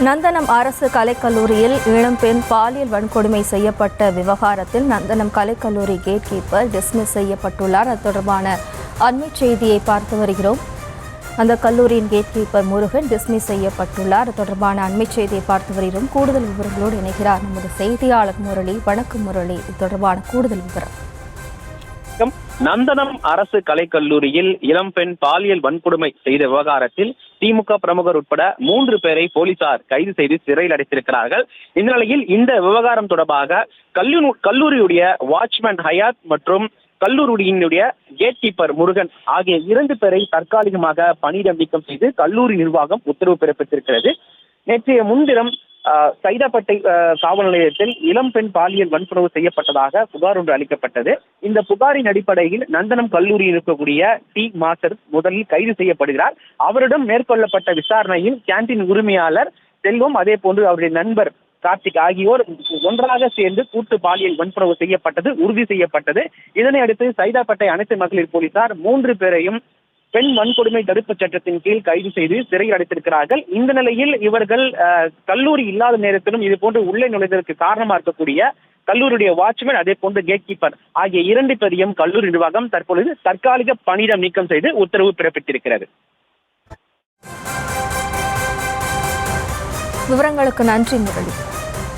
நந்தனம் அரசு கலைக்கல்லூரியில் இளம்பெண் பாலியல் வன்கொடுமை செய்யப்பட்ட விவகாரத்தில் நந்தனம் கலைக்கல்லூரி கேட் கீப்பர் டிஸ்மிஸ் செய்யப்பட்டுள்ளார். அது தொடர்பான அண்மை செய்தியை பார்த்து வருகிறோம். அந்த கல்லூரியின் கேட் கீப்பர் முருகன் டிஸ்மிஸ் செய்யப்பட்டுள்ளார். அது தொடர்பான அண்மை செய்தியை பார்த்து வருகிறோம். கூடுதல் விவரங்களோடு இணைகிறார் நமது செய்தியாளர் முரளி. வணக்கம் முரளி, இது தொடர்பான கூடுதல் விவரம். நந்தனம் அரசு கலைக்கல்லூரியில் இளம்பெண் பாலியல் வன்கொடுமை செய்த விவகாரத்தில் திமுக பிரமுகர் உட்பட 3 பேரை போலீசார் கைது செய்து சிறையில் அடைத்திருக்கிறார்கள். இந்த நிலையில் இந்த விவகாரம் தொடர்பாக கல்லூரியுடைய வாட்ச்மேன் ஹயாத் மற்றும் கல்லூரியினுடைய கேட் கீப்பர் முருகன் ஆகிய 2 பேரை தற்காலிகமாக பணியிடம் நீக்கம் செய்து கல்லூரி நிர்வாகம் உத்தரவு பிறப்பித்திருக்கிறது. நேற்றைய முன்தினம் சைதாப்பேட்டை காவல் நிலையத்தில் இளம்பெண் பாலியல் வன்கொடுமை செய்யப்பட்டதாக புகார் ஒன்று அளிக்கப்பட்டது. இந்த புகாரின் அடிப்படையில் நந்தனம் கல்லூரியில் இருக்கக்கூடிய டி மாஸ்டர் முதலில் கைது செய்யப்படுகிறார். அவரிடம் மேற்கொள்ளப்பட்ட விசாரணையில் கேண்டீன் உரிமையாளர் செல்வம், அதே போன்று அவருடைய நண்பர் கார்த்திக் ஆகியோர் ஒன்றாக சேர்ந்து கூட்டு பாலியல் வன்கொடுமை செய்யப்பட்டது உறுதி செய்யப்பட்டது. இதனை அடுத்து சைதாப்பேட்டை அனைத்து மகளிர் போலீசார் 3 பேரையும் பெண் வன்கொடுமை தடுப்பு சட்டத்தின் கீழ் கைது செய்து சிறையில் அடைத்திருக்கிறார்கள். இந்த நிலையில் இவர்கள் கல்லூரி இல்லாத நேரத்திலும் இது போன்று உள்ளே நுழைவதற்கு காரணமாக இருக்கக்கூடிய கல்லூரியுடைய வாட்ச்மேன், அதே போன்று கேட் கீப்பர் ஆகிய 2 பேரையும் கல்லூரி நிர்வாகம் தற்பொழுது தற்காலிக பணியிடம் நீக்கம் செய்து உத்தரவு பிறப்பித்திருக்கிறது. விவரங்களுக்கு நன்றி முரளி.